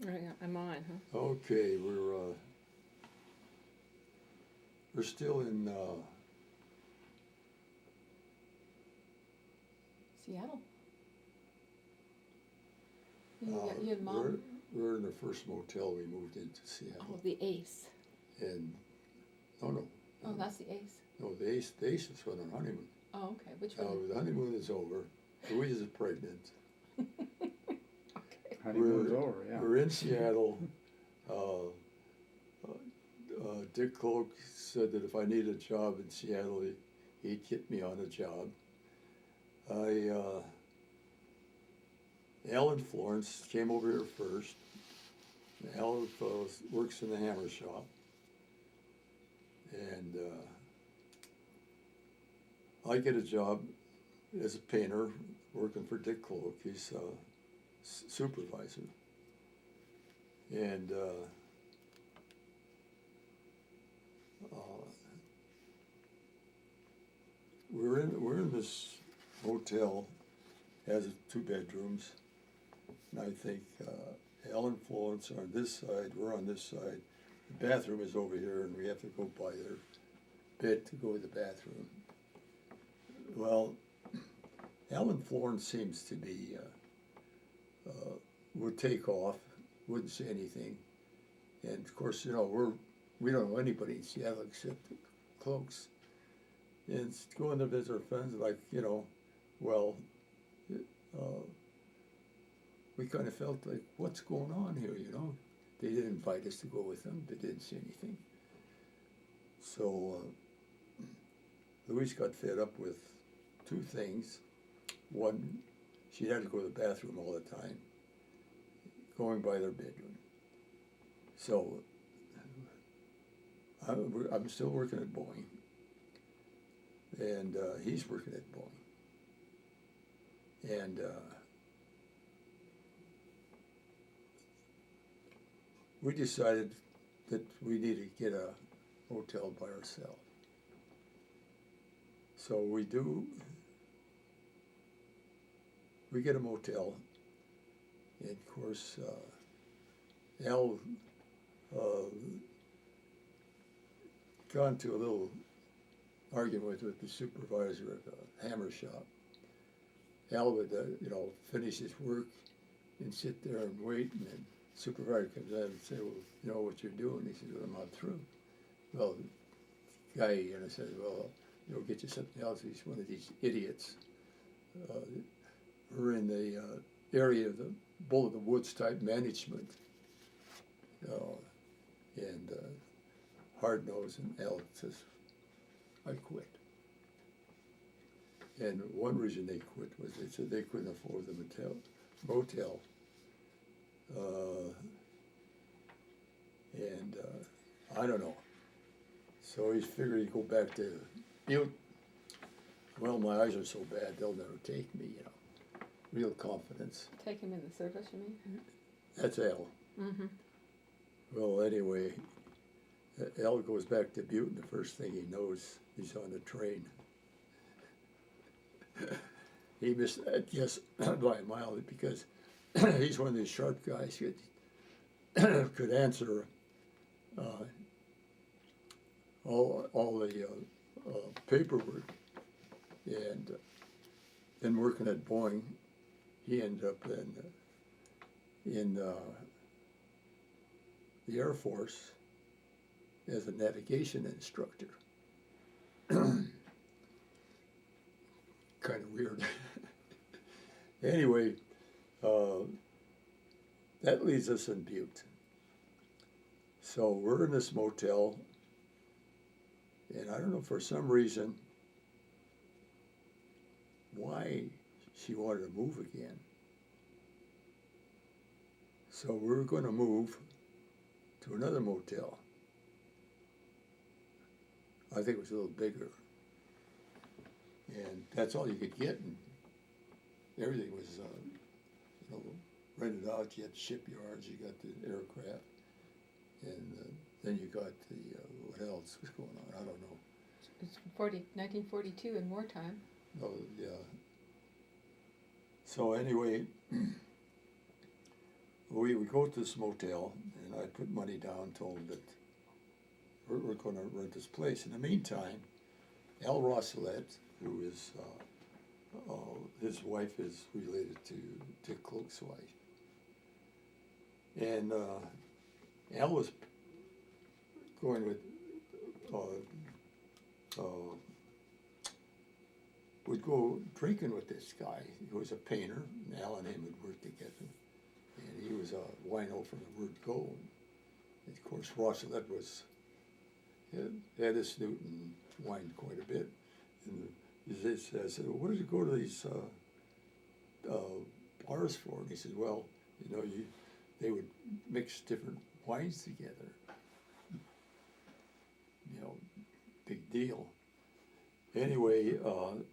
Right, I'm on, huh? Okay, we're still in Seattle. You and Mom. we're in the first motel we moved into Oh, Seattle, the Ace. and no, Oh, that's the Ace. no, the Ace is on our honeymoon. Oh, okay. Which Now one? the honeymoon is over. Louise is pregnant. Okay. Honeymoon's over, yeah. We're in Seattle. Dick Cloak said that if I needed a job in Seattle, he'd get me on a job. Alan Florence came over here first. Alan works in the hammer shop. And I get a job as a painter working for Dick Cloak. He's a supervisor. And we're in this hotel, has 2 bedrooms, and I think Alan Florence are on this side, we're on this side. The bathroom is over here, and we have to go by their bed to go to the bathroom. Well, Alan Florence seems to be would take off, wouldn't say anything, and of course, you know, we don't know anybody in Seattle except the Cloaks. And going to visit our friends, like, you know, well, we kind of felt like, what's going on here, you know? They didn't invite us to go with them. They didn't say anything. So Louise got fed up with 2 things. One, she had to go to the bathroom all the time, going by their bedroom. So I'm still working at Boeing. And he's working at Boeing. And we decided that we need to get a hotel by ourselves. So we get a motel, and of course, Al got into a little argument with the supervisor of the hammer shop. Al would, finish his work and sit there and wait, and then the supervisor comes in and say, well, you know what you're doing? He said, well, I'm not through. Well, the guy, said, well, get you something else. He's one of these idiots. We're in the area of the Bull of the Woods type management. And hard nose, and Al says, I quit. And one reason they quit was they said they couldn't afford the motel. I don't know. So he figured he'd go back to Butte. Well, my eyes are so bad, they'll never take me, Real confidence. Take him in the service, you mean? That's Al. Mm-hmm. Well, anyway, Al goes back to Butte, and the first thing he knows, he's on a train. He missed that guess by a mile because he's one of these sharp guys who could answer all the paperwork. And then working at Boeing, he ended up in the Air Force as a navigation instructor. Kind of weird. Anyway, that leaves us in Butte. So we're in this motel, and I don't know, for some reason, why she wanted to move again. So we were going to move to another motel. I think it was a little bigger. And that's all you could get, and everything was, rented out. You had shipyards, you got the aircraft, and then you got the, what else was going on? I don't know. It's 1942 in wartime. Oh, yeah. So anyway, we go to this motel, and I put money down, told him that we're gonna rent this place. In the meantime, Al Rosselet, who is, his wife is related to Cloak's wife. And Al was going with, would go drinking with this guy. He was a painter, and Al and him would work together. And he was a wino from the word go. And of course, Rosselet had a snoot and whined quite a bit. And he says, "What did you go to these bars for?" And he said, "Well, you know, they would mix different wines together. You know, big deal." Anyway,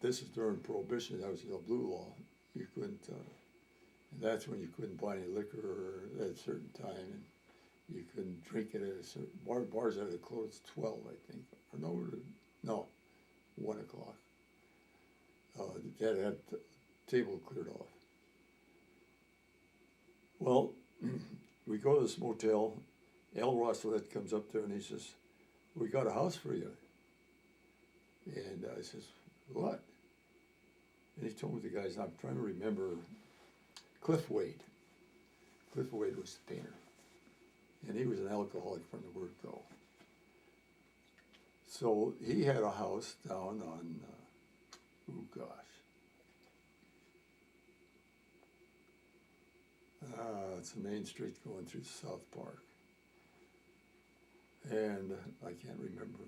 this is during Prohibition. That was the blue law. You couldn't, and that's when you couldn't buy any liquor at a certain time, and you couldn't drink it at a certain bars had to close 12, I think, or no, 1 o'clock. That had the table cleared off. Well, we go to this motel. Al Rosselet comes up there and he says, "We got a house for you." And I says, "What?" And he told me the guy's, I'm trying to remember, Cliff Wade. Cliff Wade was the painter. And he was an alcoholic from the word go. So he had a house down on, it's a main street going through South Park. And I can't remember.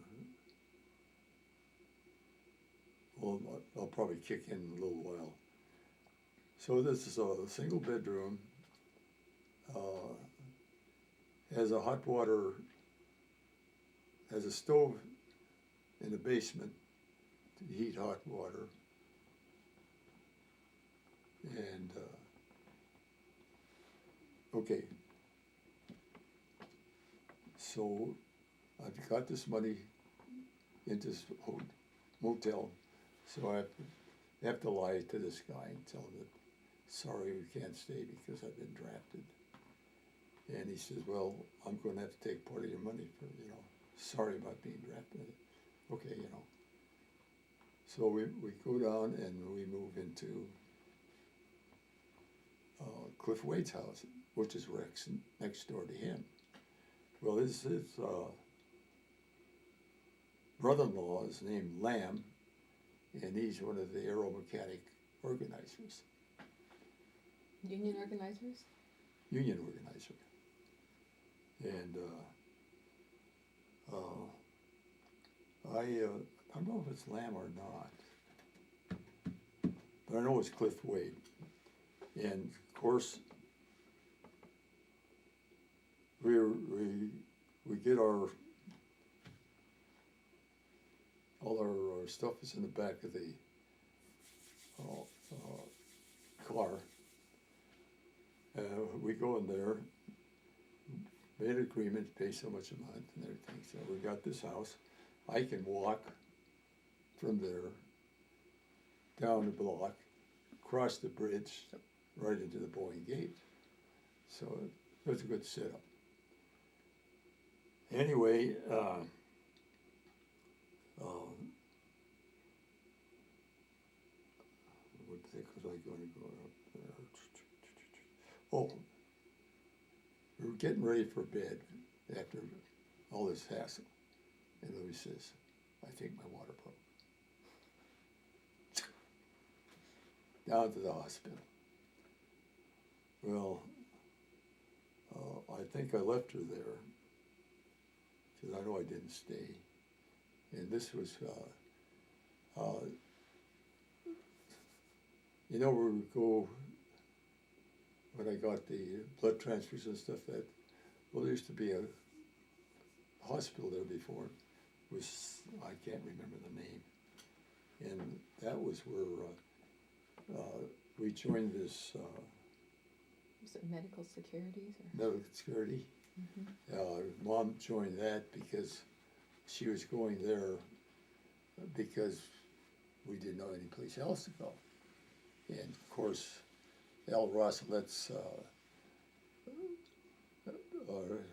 Well, I'll probably kick in a little while. So this is a single bedroom, has a hot water, has a stove in the basement to heat hot water. And, okay. So I've got this money into this motel. So I have to lie to this guy and tell him that, sorry, we can't stay because I've been drafted. And he says, well, I'm going to have to take part of your money for, sorry about being drafted. Okay, So we go down and we move into Cliff Wade's house, which is Rex next door to him. Well, his brother-in-law is named Lamb, and he's one of the aeromechanic organizers. Union organizers? Union organizer. And I don't know if it's Lamb or not, but I know it's Cliff Wade. And of course, we get all our stuff is in the back of the car. We go in there, made an agreement, pay so much a month and everything. So we got this house. I can walk from there down the block, cross the bridge, right into the Boeing gate. So it was a good setup. Anyway, what the heck was I going to go up there? Oh, we were getting ready for bed after all this hassle. And Louise says, I think my water broke. Down to the hospital. Well, I think I left her there, because I know I didn't stay. And this was, where we go, when I got the blood transfers and stuff, there used to be a hospital there before. I can't remember the name. And that was where we joined this Was it medical securities? Or? medical security. Mm-hmm. Mom joined that because she was going there because we didn't know any place else to go. And of course, Al Rosselet's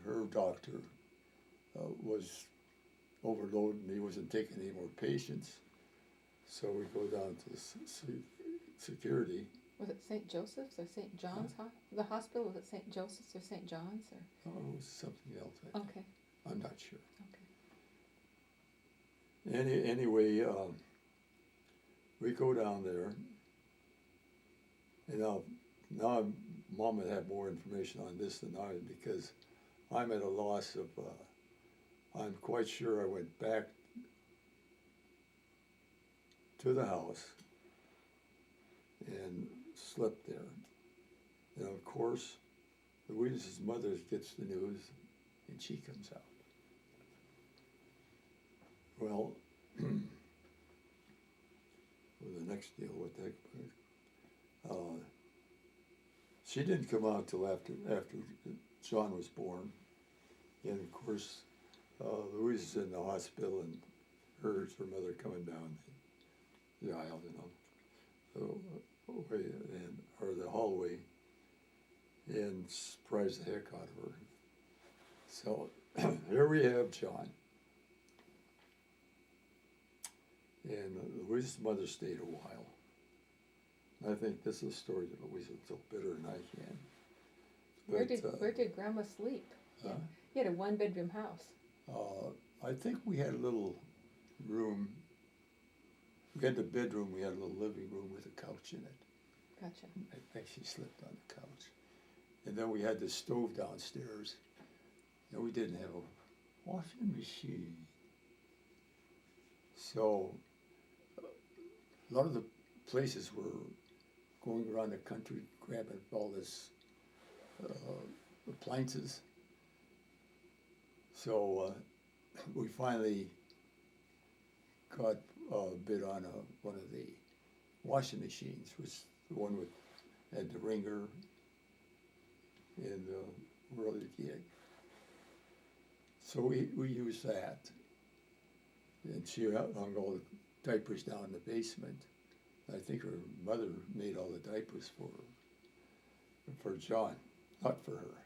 her doctor was overloaded and he wasn't taking any more patients. So we go down to security. Was it St. Joseph's or St. John's? The hospital, was it St. Joseph's or St. John's? Or? Oh, it was something else, I think. Okay. I'm not sure. Okay. Anyway, we go down there, and now Mom would have more information on this than I did, because I'm at a loss of, I'm quite sure I went back to the house and slept there. And of course, Louise's mother gets the news and she comes out. Well, the next deal with that, she didn't come out till after John was born. And of course, Louise is in the hospital and her mother coming down the aisle, or the hallway, and surprised the heck out of her. So here we have John. And Louise's mother stayed a while. I think this is a story that Louise will tell better than I can. Where did Grandma sleep? He had a one-bedroom house. I think we had a little room. We had the bedroom, we had a little living room with a couch in it. Gotcha. I think she slept on the couch. And then we had the stove downstairs. And we didn't have a washing machine. So a lot of the places were going around the country grabbing all this appliances. So we finally got a bid on one of the washing machines, which the one with had the wringer and the whirly gig. So we used that. And she hung all the diapers down in the basement. I think her mother made all the diapers for John, not for her.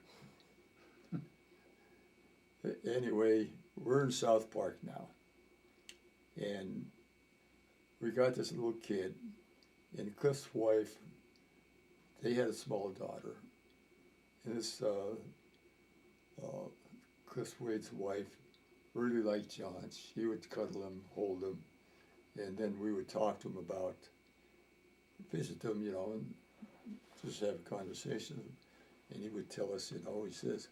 Anyway, we're in South Park now. And we got this little kid, and Cliff's wife, they had a small daughter. And this Cliff Wade's wife really liked John. She would cuddle him, hold him, and then we would talk to him about, visit him, and just have a conversation. And he would tell us, he says,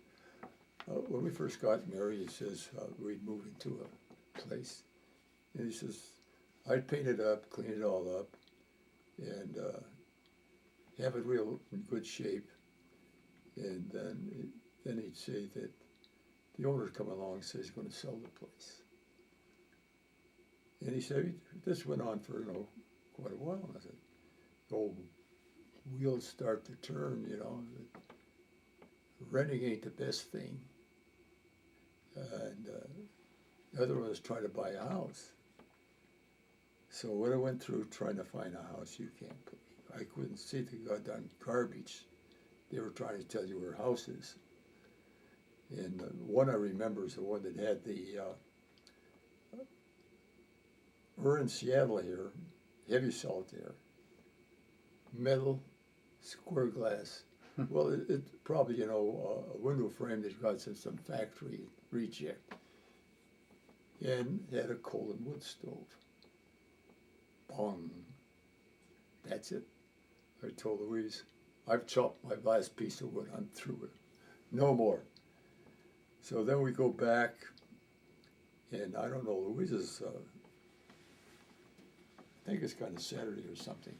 when we first got married, he says, we'd moved into a place. And he says, I'd paint it up, clean it all up, and have it real in good shape. And then he'd say that the owner come along and says he's going to sell the place. And he said, this went on for, quite a while. And I said, the old wheels start to turn, renting ain't the best thing. And the other one was trying to buy a house. So what I went through trying to find a house, you can't believe. I couldn't see the goddamn garbage. They were trying to tell you where house is. And one I remember is the one that had we're in Seattle here, heavy salt there, metal, square glass. Well, it probably, a window frame that got some factory reject. And had a coal and wood stove. Bong. That's it. I told Louise, I've chopped my last piece of wood, I'm through with it. No more. So then we go back, and I don't know, Louise's, I think it's kind of Saturday or something.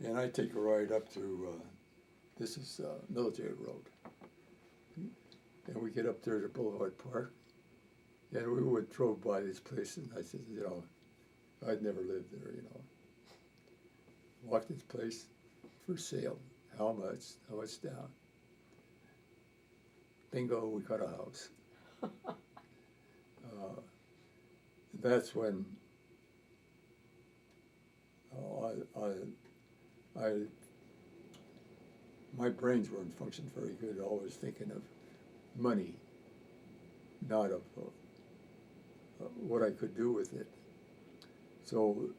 And I take a ride up through, this is Military Road. And we get up there to Boulevard Park, and we drove by this place, and I said, I'd never lived there, Walked this place, for sale. How much? How much down? Bingo, we got a house. That's when my brains weren't functioning very good, always thinking of money, not of what I could do with it. So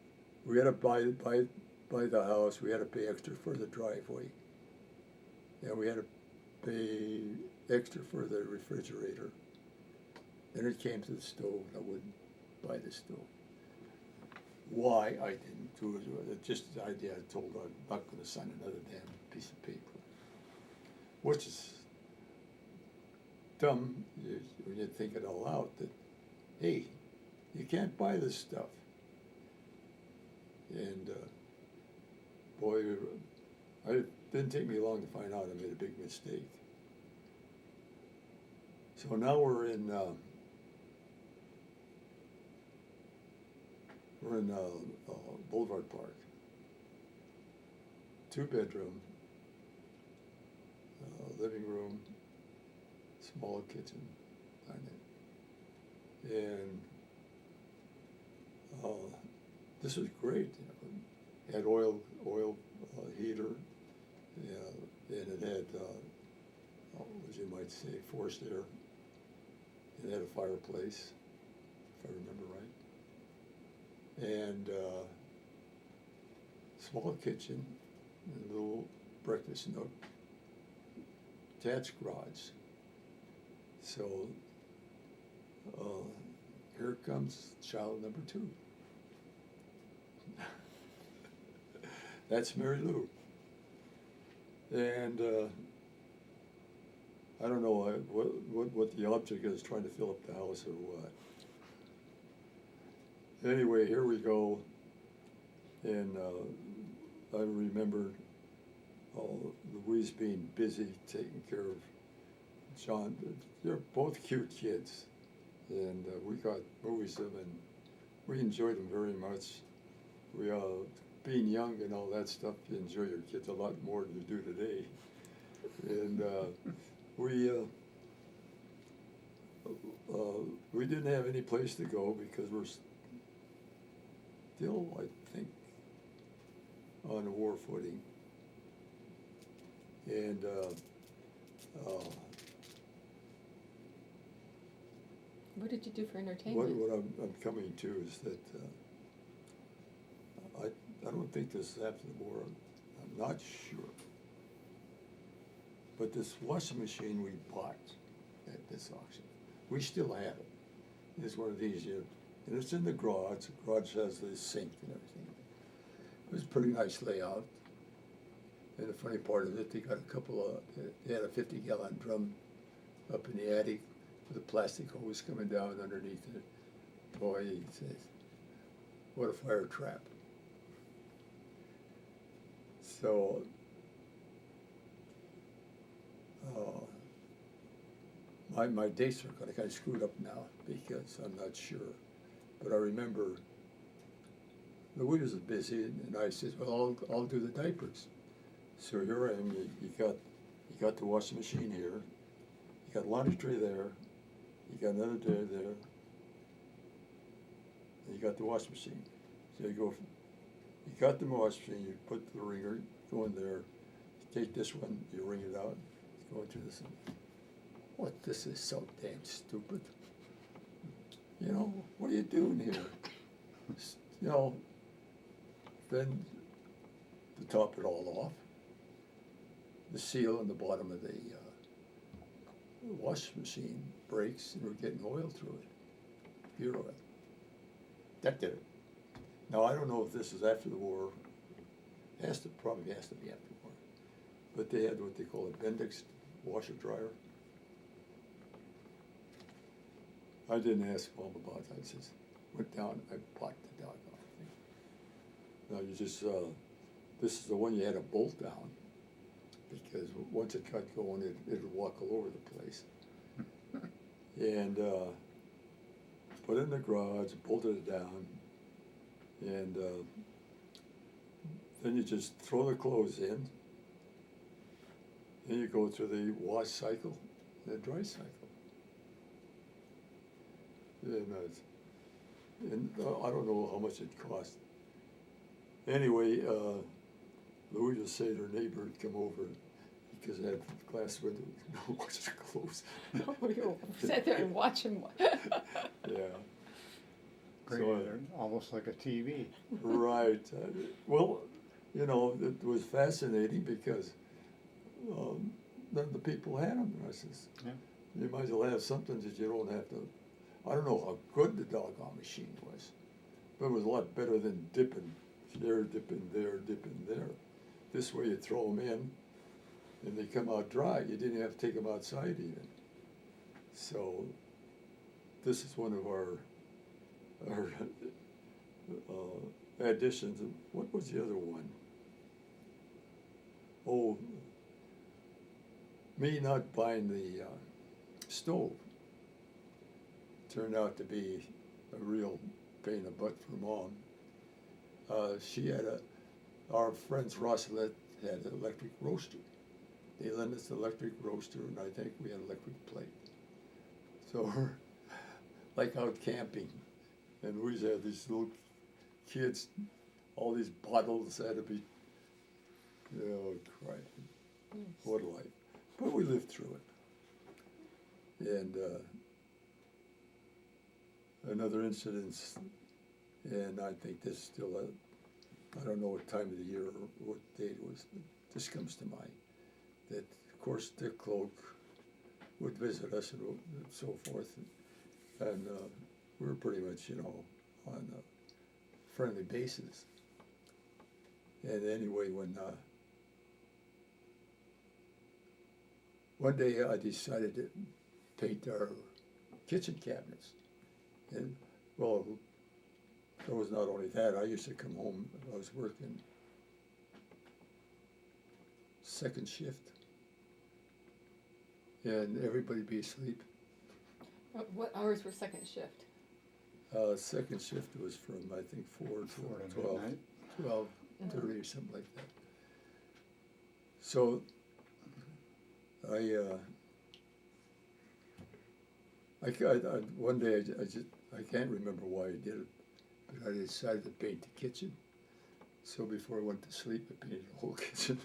we had to buy the house, we had to pay extra for the driveway, and we had to pay extra for the refrigerator. Then it came to the stove, and I wouldn't buy the stove. Why I didn't do it, just the idea I told her I'm not gonna sign another damn piece of paper. Which is dumb when you think it all out, that, hey, you can't buy this stuff. And boy, it didn't take me long to find out I made a big mistake. So now we're in Boulevard Park. 2-bedroom, living room, small kitchen, and this was great. It had oil heater, and it had, as you might say, forced air. It had a fireplace, if I remember right, and small kitchen, and a little breakfast nook, attached garage. So here comes child number 2. That's Mary Lou. And I don't know what the object is, trying to fill up the house or what. Anyway, here we go. And I remember Louise being busy taking care of John. They're both cute kids. And we got movies of them, and we enjoyed them very much. We being young and all that stuff, you enjoy your kids a lot more than you do today. And we didn't have any place to go because we're still, I think, on a war footing. And what did you do for entertainment? what I'm coming to is that I don't think this is after the war. I'm not sure. But this washing machine we bought at this auction, we still have it. It's one of these, and it's in the garage. The garage has the sink and everything. It was a pretty nice layout. And the funny part of it, they got they had a 50-gallon drum up in the attic with a plastic hose coming down underneath it. Boy, he says, what a fire trap. So, my dates are kind of screwed up now because I'm not sure. But I remember Louise was busy, and I said, well, I'll do the diapers. So here I am. You got the washing machine here. You got a laundry tray there. You got another tray there. And you got the washing machine. So you got the washing machine. You put the wringer, go in there. You take this one, you wring it out. Go into this one. What? This is so damn stupid. You know, what are you doing here? You know, then to top it all off, the seal on the bottom of the washing machine breaks, and we're getting oil through it, pure oil. That did it. Now, I don't know if this is after the war. Probably has to be after the war. But they had what they call a Bendix washer dryer. I didn't ask Mom about that. I just went down, I bought the dog off. Now you just, this is the one you had to bolt down, because once it got going, it would walk all over the place. And put it in the garage, bolted it down, and then you just throw the clothes in. Then you go through the wash cycle and the dry cycle. And I don't know how much it cost. Anyway, Louise would say her neighbor would come over. because I had glass windows, no one's close. Oh, you sat there and watch him. Yeah. Pretty, So, almost like a TV. right. Well, you know, it was fascinating because none of the people had them. I says, Yeah. you might as well have something that you don't have to. I don't know how good the doggone machine was, but it was a lot better than dipping there, dipping there, dipping there. This way you throw them in and they come out dry. You didn't have to take them outside even. So this is one of our additions. What was the other one? Oh, me not buying the stove turned out to be a real pain in the butt for Mom. She had our friends Rosselet had an electric roaster. They lent us the electric roaster, and I think we had an electric plate. So we're like out camping, and we had these little kids, all these bottles had to be, oh, Christ, what a life. But we lived through it. And another incident, and I think this is still, I don't know what time of the year or what date it was, but this comes to mind, that of course Dick Cloak would visit us and so forth, and we were pretty much, you know, on a friendly basis. And anyway, when one day I decided to paint our kitchen cabinets, and well, it was not only that, I used to come home, I was working second shift, and everybody'd be asleep. What hours were second shift? Second shift was from, I think, 4 4 to to 12, midnight. 12:30 or something like that. So I one day I can't remember why I did it, but I decided to paint the kitchen. So before I went to sleep, I painted the whole kitchen.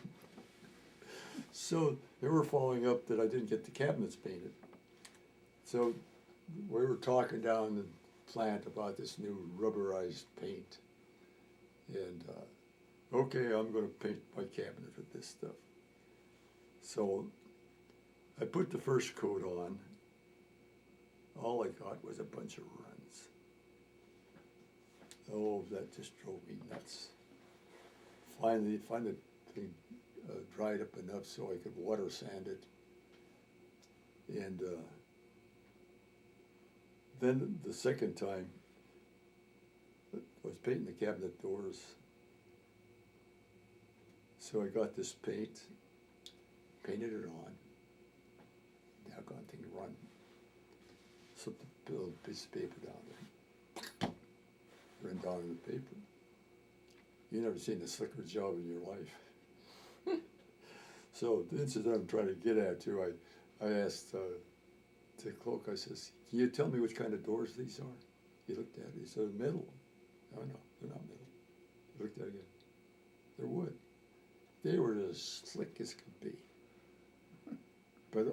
So they were following up that I didn't get the cabinets painted. So we were talking down the plant about this new rubberized paint. And, okay, I'm gonna paint my cabinet with this stuff. So I put the first coat on. All I got was a bunch of runs. Oh, that just drove me nuts. Finally the thing dried up enough so I could water sand it. And then the second time, I was painting the cabinet doors. So I got this paint, painted it on. Doggone thing run. Slipped a little piece of paper down there. Ran down in the paper. You never seen a slicker job in your life. So the incident I'm trying to get at too, I asked Dick Cloak, I says, can you tell me which kind of doors these are? He looked at it, he said, metal. Oh no, they're not metal. He looked at it again. They're wood. They were as slick as could be. But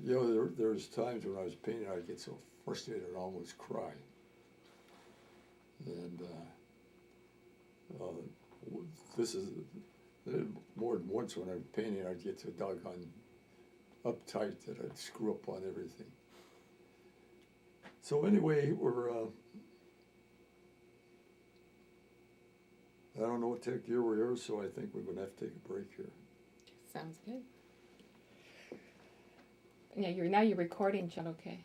you know, there was times when I was painting, I'd get so frustrated I'd almost cry. And this is more than once when I'm painting, I'd get so doggone uptight that I'd screw up on everything. So anyway, we're I don't know what tech year we are, so I think we're gonna have to take a break here. Sounds good. Yeah, now you're recording, John, okay?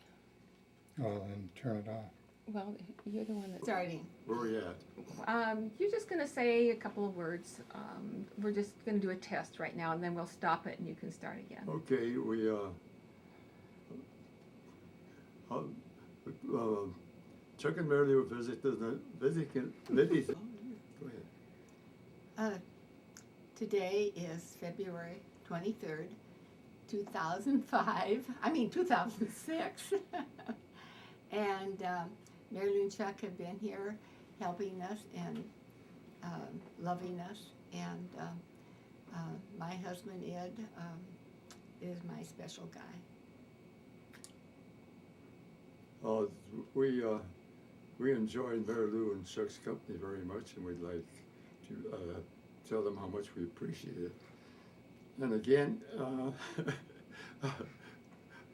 Well, then turn it off. Well, you're the one that's Starting. Where are we at? You're just gonna say a couple of words. We're just gonna do a test right now, and then we'll stop it, and you can start again. Okay, we Chuck and Mary were visiting. Go ahead. Today is February 23rd, 2006. And Mary Lou and Chuck have been here helping us and loving us. And My husband Ed is my special guy. We enjoyed Mary Lou and Chuck's company very much, and we'd like to tell them how much we appreciate it. And again,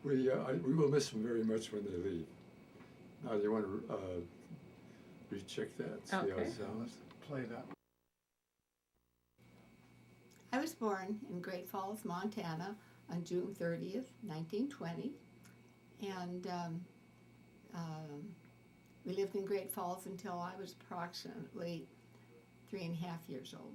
we will miss them very much when they leave. Now, do you want to recheck that? See how Okay. it sounds? Play that. I was born in Great Falls, Montana on June 30th, 1920. And we lived in Great Falls until I was approximately 3.5 years old.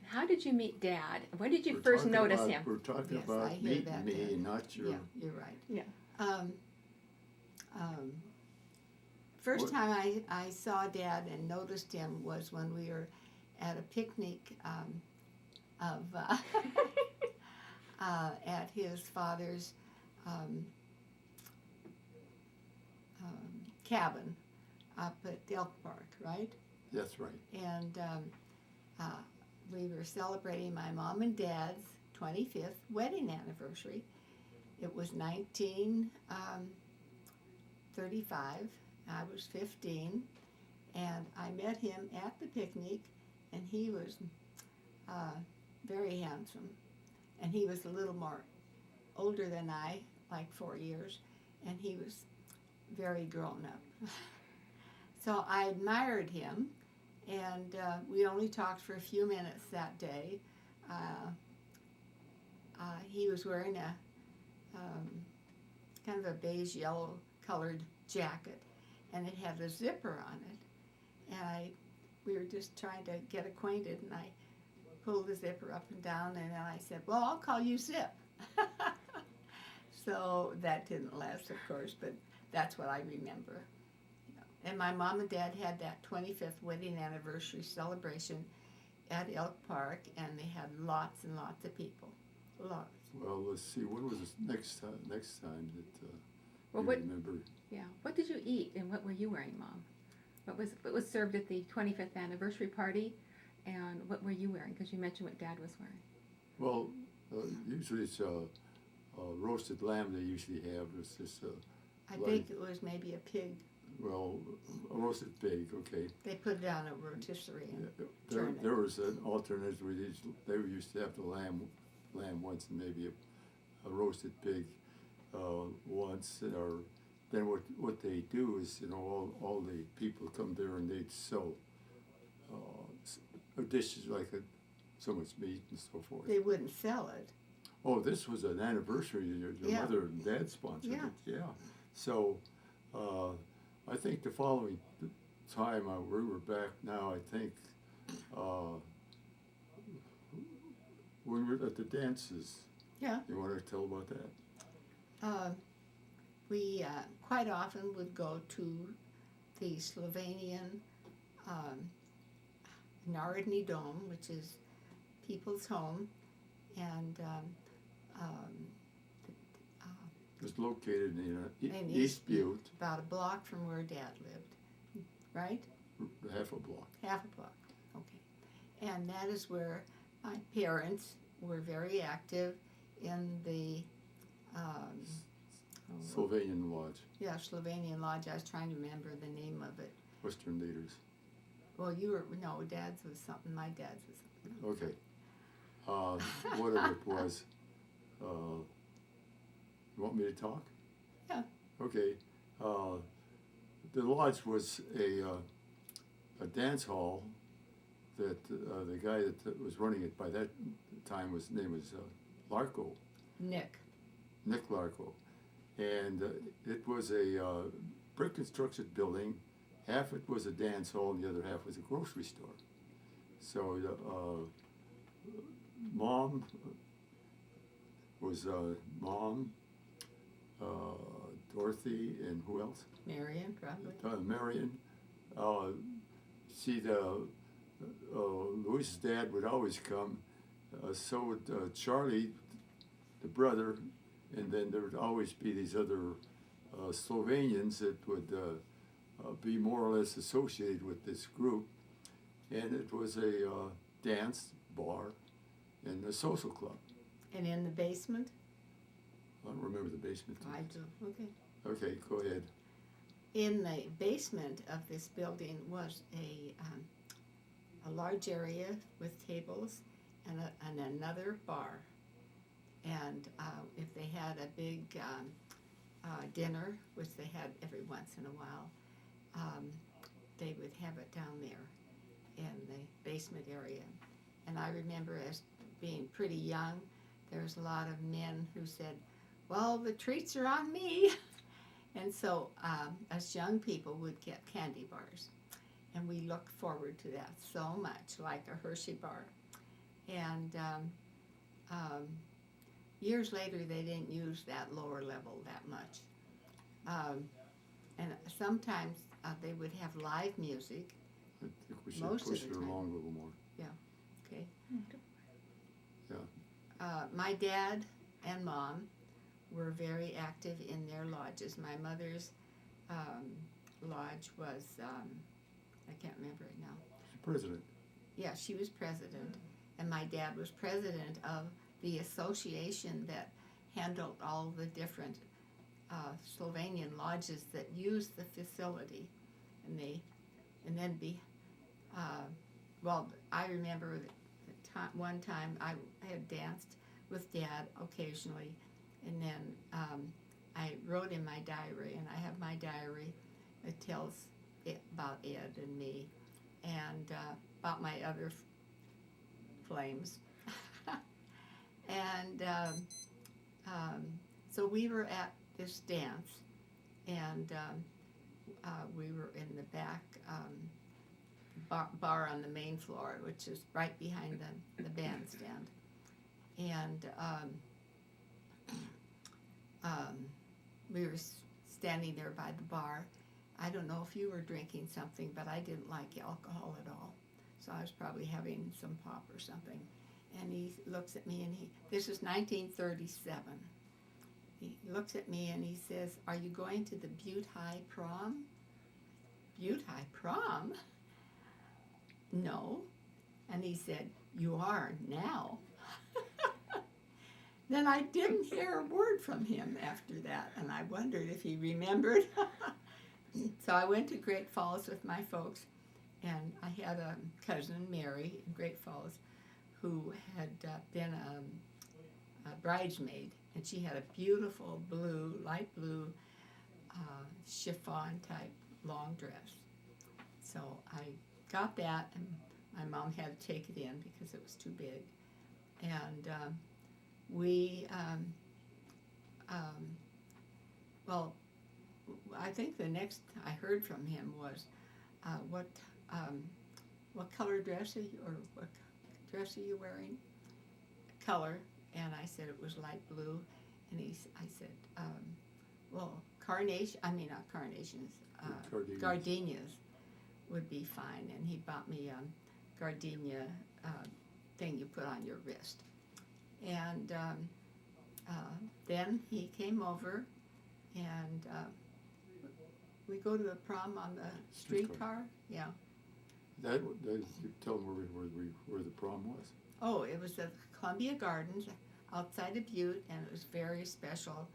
How did you meet Dad? When did you We're first talking notice about- him? We're talking Yes, I about hear meeting that, me, Dad. not your. Yeah, you're right. Yeah. First What- time I saw Dad and noticed him was when we were at a picnic at his father's cabin up at Elk Park, right? That's right. And we were celebrating my mom and dad's 25th wedding anniversary. It was 1935. I was 15, and I met him at the picnic, and he was very handsome, and he was a little more older than I, like 4 years, and he was very grown up. So I admired him, and we only talked for a few minutes that day. He was wearing a kind of a beige yellow colored jacket, and it had a zipper on it. And we were just trying to get acquainted, and I pulled the zipper up and down, and then I said, "Well, I'll call you Zip." So that didn't last, of course, but that's what I remember. And my mom and dad had that 25th wedding anniversary celebration at Elk Park, and they had lots and lots of people. Lots. Well, let's see. When was this next time that Well, you what? remember? Yeah. What did you eat, and what were you wearing, Mom? What was served at the 25th anniversary party, and what were you wearing? Because you mentioned what Dad was wearing. Well, usually it's roasted lamb. They usually have. It's just I Like- think it was maybe a pig. well, a roasted pig. Okay. They put it on a rotisserie. And There was an alternate where they used to have the lamb once, and maybe a roasted pig once, or then what they do is, all the people come there and they'd sell dishes like so much meat and so forth. They wouldn't sell it. Oh, this was an anniversary. Your Yeah. mother and dad sponsored Yeah. it. Yeah. So I think the following time we were back now, I think when we were at the dances. Yeah. You want to tell about that? We quite often would go to the Slovenian Narodni Dom, which is people's home, and It's located in in East Butte, about a block from where Dad lived, right? half a block. Half a block, okay. And that is where my parents were very active in the Slovenian Lodge, Slovenian Lodge. I was trying to remember the name of it. Western leaders. Well, Dad's was something. My dad's was something. Okay. Whatever it was. You want me to talk? Yeah. Okay. The lodge was a dance hall that the guy that was running it by that time his name was Larko, Nick. Larko, and it was a brick construction building. Half it was a dance hall, and the other half was a grocery store. So Mom was Dorothy, and who else? Marion, probably. Marion. Louise's dad would always come. So would Charlie, the brother, and then there would always be these other Slovenians that would be more or less associated with this group. And it was a dance, bar, and the social club. And in the basement? I don't remember the basement. I do, okay. Okay, go ahead. In the basement of this building was a large area with tables and another bar. And if they had a big dinner, which they had every once in a while, they would have it down there in the basement area. And I remember as being pretty young, there was a lot of men who said, well, the treats are on me. And so us young people would get candy bars. And we looked forward to that so much, like a Hershey bar. And years later, they didn't use that lower level that much. And sometimes they would have live music. I think we should Most of push the it time. along a little more. Okay. Yeah. My dad and mom were very active in their lodges. My mother's lodge was, I can't remember it now. President. Yeah, she was president, and my dad was president of the association that handled all the different Slovenian lodges that used the facility. And then well, I remember one time I had danced with Dad occasionally, and then I wrote in my diary, and I have my diary that tells about Ed and me, and about my other flames. And so we were at this dance, and we were in the back bar on the main floor, which is right behind the bandstand. And we were standing there by the bar. I don't know if you were drinking something, but I didn't like alcohol at all. So I was probably having some pop or something. And he looks at me, and this is 1937. He looks at me and he says, "Are you going to the Butte High Prom?" Butte High Prom? No. And he said, "You are now." Then I didn't hear a word from him after that, and I wondered if he remembered. So I went to Great Falls with my folks, and I had a cousin, Mary, in Great Falls, who had been a bridesmaid, and she had a beautiful light blue chiffon type long dress. So I got that, and my mom had to take it in because it was too big. And well, I think the next I heard from him was, what color dress are you, or what dress are you wearing? Color. And I said it was light blue. And I said, well, not carnations, gardenias would be fine. And he bought me a gardenia thing you put on your wrist. And then he came over, and we go to the prom on the streetcar. Yeah. That you tell them where the prom was. Oh, it was at Columbia Gardens outside of Butte, and it was a very special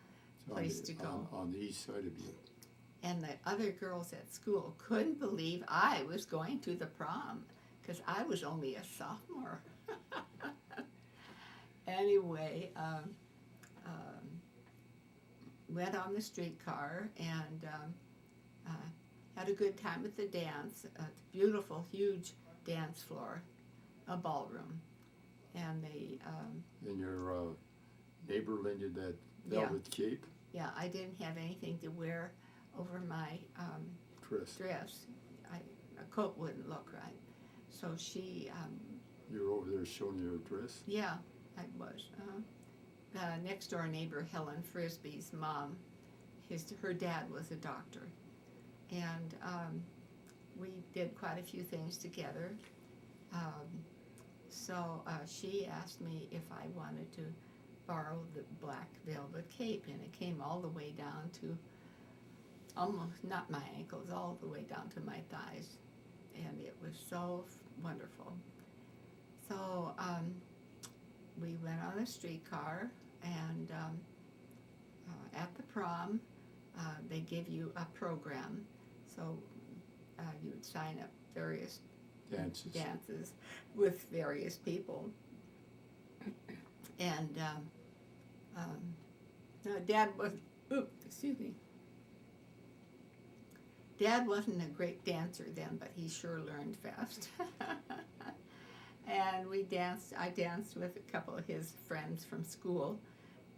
place to go. On the east side of Butte. And the other girls at school couldn't believe I was going to the prom, because I was only a sophomore. Anyway, went on the streetcar and had a good time at the dance. A beautiful, huge dance floor, a ballroom. And they... and your neighbor lent you that velvet cape? Yeah, I didn't have anything to wear over my dress. A coat wouldn't look right. So she... you were over there showing your dress? Yeah, I was. Next door neighbor, Helen Frisbee's mom, her dad was a doctor. And we did quite a few things together. So she asked me if I wanted to borrow the black velvet cape, and it came all the way down to almost, not my ankles, all the way down to my thighs. And it was so wonderful. So So we went on a streetcar, and at the prom, they give you a program. So you would sign up various dances with various people. And no, Dad wasn't a great dancer then, but he sure learned fast. And I danced with a couple of his friends from school.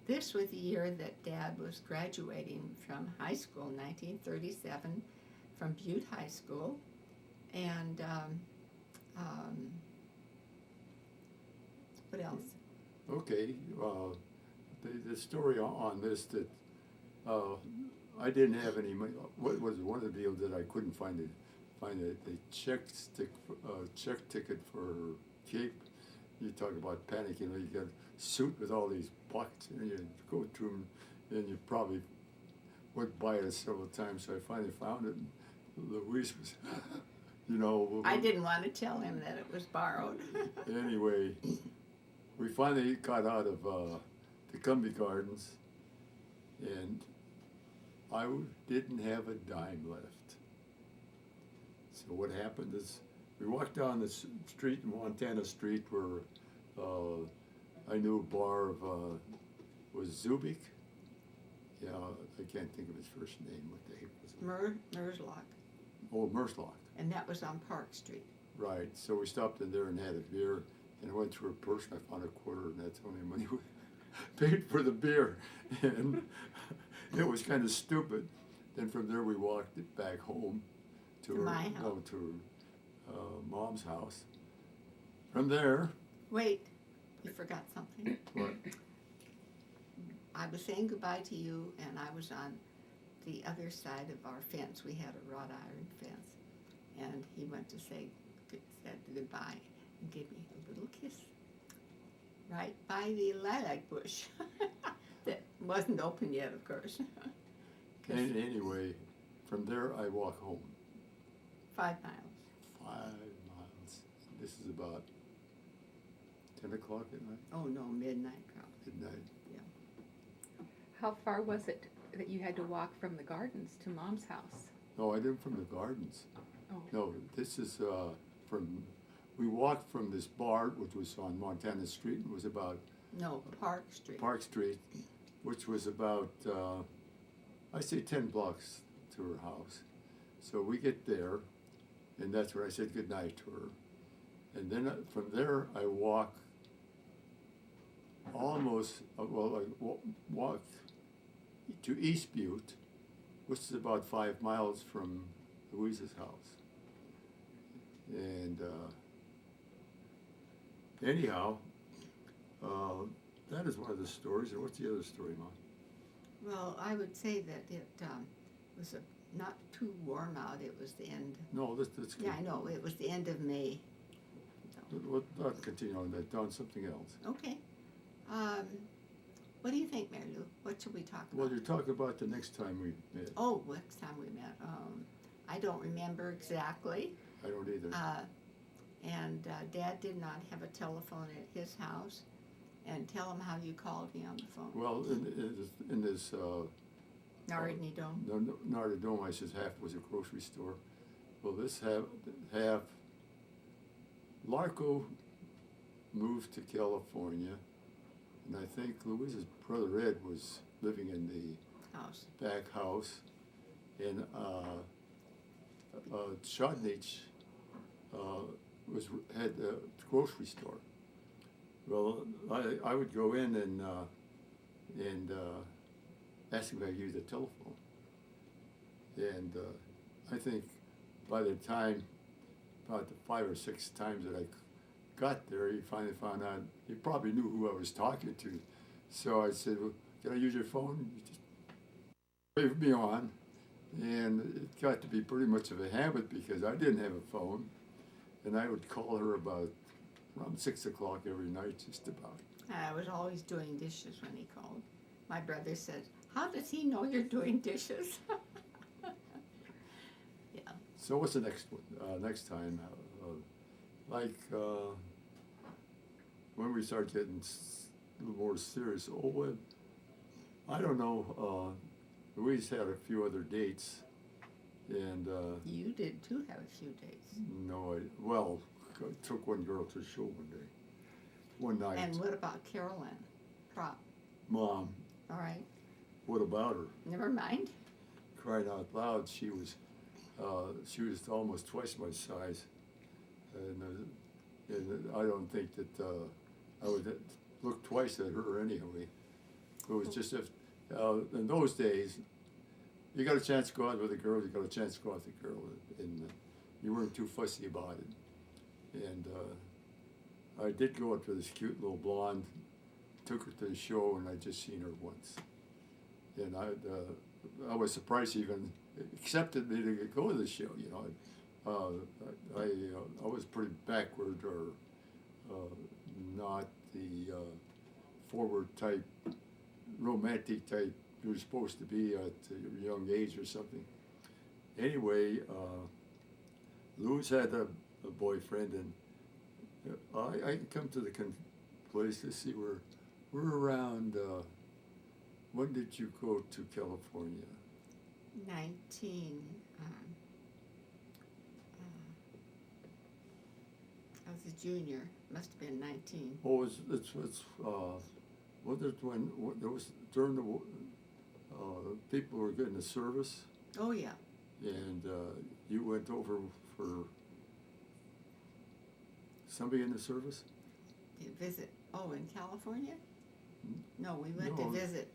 This was the year that Dad was graduating from high school, 1937, from Butte High School. And what else? Okay, the story on this that I didn't have any money. What was one of the deals that I couldn't find the check ticket for Cape. You talk about panicking. You got a suit with all these pockets, and you go to them, and you probably went by it several times. So I finally found it. And Louise was, I didn't want to tell him that it was borrowed. Anyway, we finally got out of the Cumbie Gardens, and I didn't have a dime left. So what happened is we walked down the street, Montana Street, where I knew a bar of, was Zubik. Yeah, I can't think of his first name. What the heck was it? Merzlock. Oh, Merzlock. And that was on Park Street. Right, so we stopped in there and had a beer, and I went through a purse and I found a quarter, and that's the only money we paid for the beer. And it was kind of stupid. Then from there we walked it back home to my house. No, to Mom's house. From there, Wait, you forgot something. what? I was saying goodbye to you, and I was on the other side of our fence. We had a wrought iron fence, and he went to said goodbye and gave me a little kiss right by the lilac bush that wasn't open yet, of course. And anyway, from there I walk home. 5 miles. 5 miles. This is about 10 o'clock at night, Oh no, midnight probably. midnight. How far was it that you had to walk from the gardens to Mom's house? No, I didn't from the gardens. Oh. No, this is we walked from this bar, which was on Montana Street, and was about No, Park Street. Park Street, which was about, I say 10 blocks to her house. So we get there, and that's where I said goodnight to her. And then from there, I walk almost, walked to East Butte, which is about 5 miles from Louise's house. And anyhow, that is one of the stories. And what's the other story, Mom? Well, I would say that it was not too warm out. It was the end. No, that's good. Yeah, I know. It was the end of May. Let's continue on that. On something else. Okay. What do you think, Mary Lou? What should we talk about? Well, you're talking about the next time we met. Oh, next time we met. I don't remember exactly. I don't either. Dad did not have a telephone at his house. And tell him how you called me on the phone. Well, in this Nardini Dome. Nardini Dome, I says half was a grocery store. Well, this half, Larco moved to California, and I think Louise's brother Ed was living in the House. back house, and Chodnich had a grocery store. Well, I would go in and ask him if I could use the telephone. And I think by the time, about the 5 or 6 times that I got there, he finally found out, he probably knew who I was talking to. So I said, well, can I use your phone? He just waved me on. And it got to be pretty much of a habit because I didn't have a phone. And I would call her about around 6 o'clock every night, just about. I was always doing dishes when he called. My brother said, how does he know you're doing dishes? Yeah. So what's the next one? Next time, when we started getting a little more serious, I don't know, Louise had a few other dates, and, You did too have a few dates. no, I took one girl to a show one day, one night. And what about Carolyn? Prop. Mom, All right. what about her? Never mind. Crying out loud, she was almost twice my size, and I don't think that I would look twice at her anyway. It was just if in those days, you got a chance to go out with a girl, you got a chance to go out with a girl, and you weren't too fussy about it. And I did go up to this cute little blonde, took her to the show, and I just seen her once, and I was surprised she even accepted me to go to the show. You know, I was pretty backward or not the forward type, romantic type you were supposed to be at a young age or something. Anyway, Louise had a boyfriend, and I come to the place to see where we're around. When did you go to California? 19. I was a junior. Must have been 19. Oh, was it when there was during the people were getting the service, Oh yeah. and you went over for somebody in the service? To visit. Oh, in California? No, we went No. to visit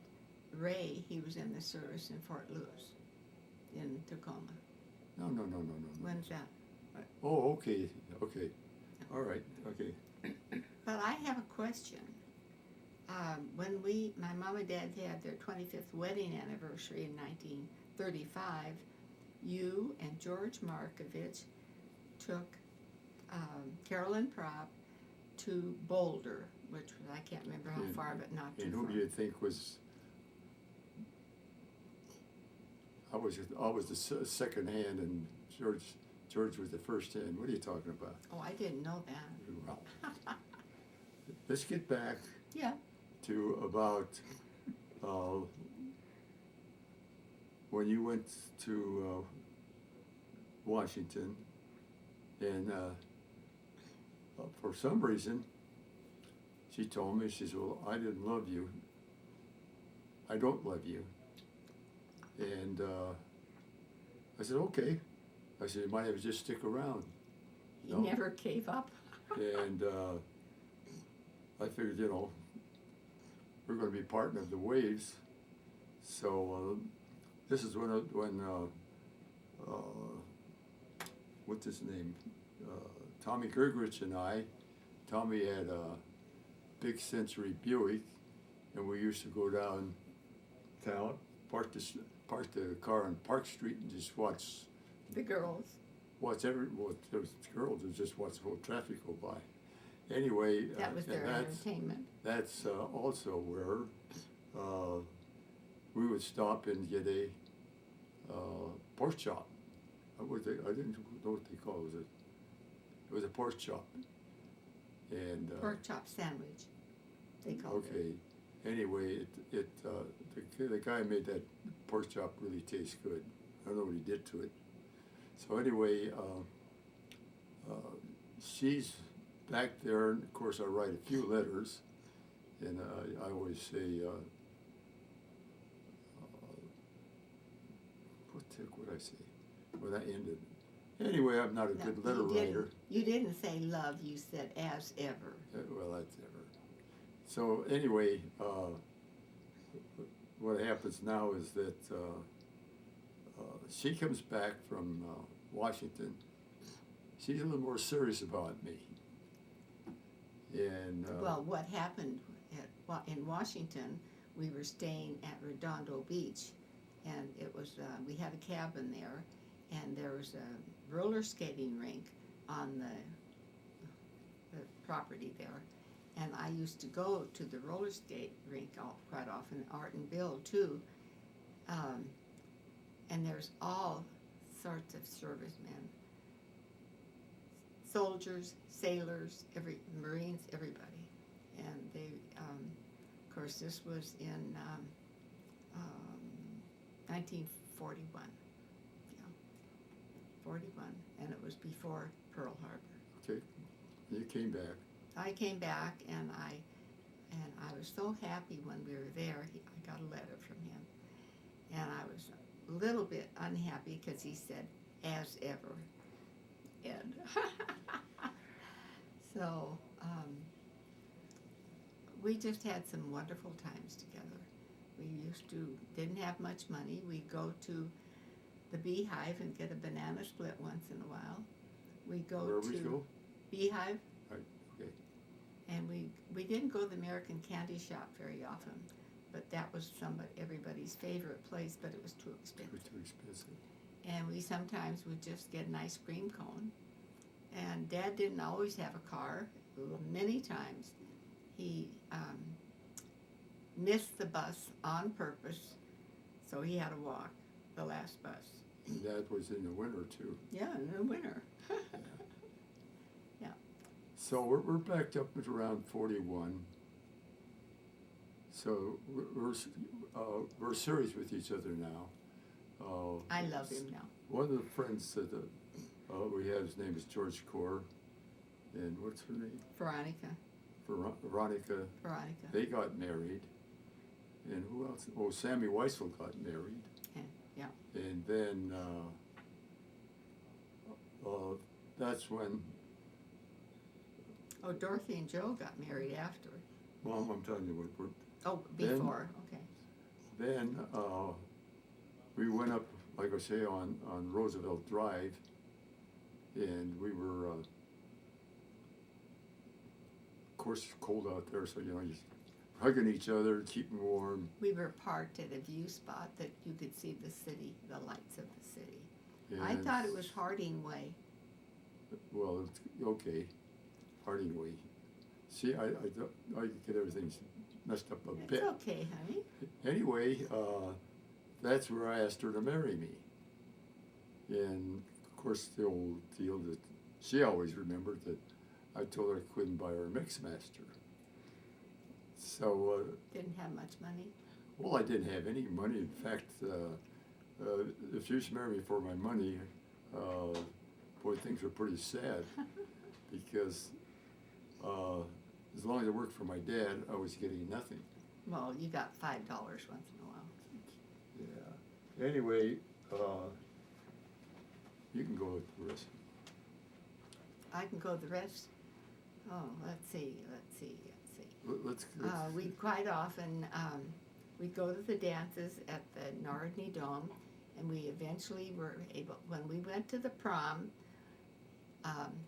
Ray. He was in the service in Fort Lewis, in Tacoma. No. When's that? Oh, okay. All right, okay. But I have a question. When my mom and dad had their 25th wedding anniversary in 1935, you and George Markovich took Carolyn Prop to Boulder, which was, I can't remember how And- far, but not too And far. who do you think was? I was the second hand, and George was the first hand. What are you talking about? Oh, I didn't know that. Well, let's get back Yeah. to about when you went to Washington, and for some reason, she told me, she said, well, I didn't love you. I don't love you. And I said, okay. I said, you might have to just stick around. He No. never gave up. And I figured, you know, we're going to be part of the waves. So this is when what's his name? Tommy Gergerich and Tommy had a big Century Buick, and we used to go downtown, park the car on Park Street, and just watch The girls. there was girls who just watch the whole traffic go by. Anyway, That was their and entertainment. that's also where we would stop and get a pork chop. I didn't know what they call it. It was a pork chop. And Pork chop sandwich, they called it. okay. Anyway, the guy made that pork chop really taste good. I don't know what he did to it. So anyway, she's back there, and of course I write a few letters, and I always say, what the heck would I say? Well, that ended. Anyway, I'm not a No, good letter you didn't. writer. You didn't say love, you said as ever. Well, that's ever. So anyway, what happens now is that she comes back from Washington. She's a little more serious about me. And Well, what happened in Washington, we were staying at Redondo Beach, and it was, we had a cabin there, and there was a roller skating rink on the property there. And I used to go to the roller skate rink quite often, Art and Bill too. And there's all sorts of servicemen, soldiers, sailors, Marines, everybody. and they, of course, this was in 1941. Yeah, 41, and it was before Pearl Harbor. Okay, you came back. I came back, and I was so happy when we were there. I got a letter from him, and I was a little bit unhappy because he said, "As ever, Ed." So we just had some wonderful times together. We didn't have much money. We'd go to the Beehive and get a banana split once in a while. We go Where to we go? Beehive. Right, okay. And we didn't go to the American Candy Shop very often, but that was everybody's favorite place, but it was too It was expensive. too expensive. And we sometimes would just get an ice cream cone. And Dad didn't always have a car. Many times he missed the bus on purpose, so he had to walk the last bus. And that was in the winter too. Yeah, in the winter. So we're backed up at around 41. So we're serious with each other now. I love him now. One of the friends that we have, his name is George Core, and what's her name? Veronica. Veronica. Veronica. They got married, and who else? Oh, Sammy Weissel got married. Yeah. And then that's when. Oh, Dorothy and Joe got married after. Mom, I'm telling you what. Oh, Then- before. Okay. Then we went up, like I say, on Roosevelt Drive, and we were, of course, it's cold out there, so you're hugging each other, keeping warm. We were parked at a view spot that you could see the city, the lights of the city. I and- thought it was Harding Way. Well, it's okay, Harding Way. See, I get everything messed up a It's bit. okay, honey. Anyway, that's where I asked her to marry me. And of course, the old deal that she always remembered, that I told her I couldn't buy her a Mixmaster. So, Didn't have much money. well, I didn't have any money. In fact, if she was marrying me for my money, boy, things were pretty sad because as long as I worked for my dad, I was getting nothing. Well, you got $5 once in a while. Yeah. Anyway, you can go with the rest. I can go the rest. Oh, let's see. Let's We quite often, we'd go to the dances at the Nardini Dome, and we eventually were able, when we went to the prom,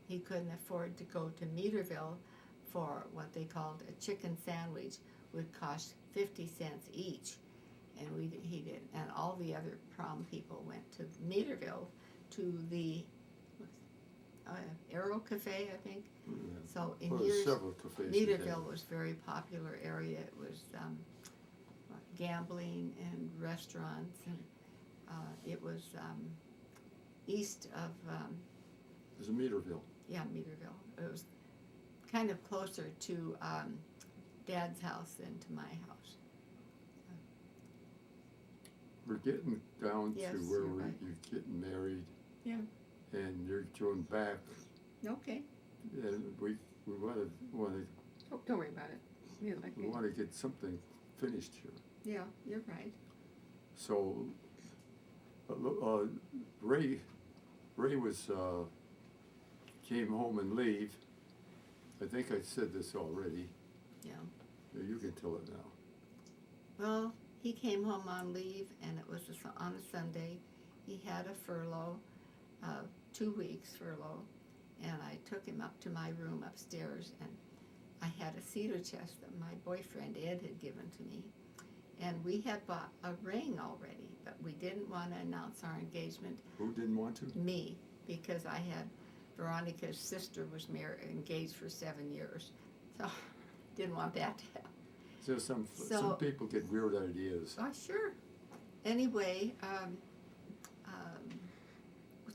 he couldn't afford to go to Meaderville for what they called a chicken sandwich, would cost 50 cents each. And he did, and all the other prom people went to Meaderville to the Aero Cafe, I think. Yeah. So in Well, years, several cafes in Meaderville town. was a very popular area. It was gambling and restaurants, and it was east of, It was in Meaderville. Meaderville. It was kind of closer to Dad's house than to my house. We're getting down Yes, to where you're right. you're getting married. Yeah. And you're going back, Okay. and we want to Oh, don't worry about it. You like we it. want to get something finished here. Yeah, you're right. So, Ray was came home and leave. I think I said this already. Yeah. You can tell it now. Well, he came home on leave, and it was on a Sunday. He had a furlough, 2 weeks furlough, and I took him up to my room upstairs, and I had a cedar chest that my boyfriend Ed had given to me, and we had bought a ring already, but we didn't want to announce our engagement. Who didn't want to? Me, because I had Veronica's sister was engaged for 7 years, so didn't want that to happen. So some So- people get weird ideas. Oh, sure. Anyway,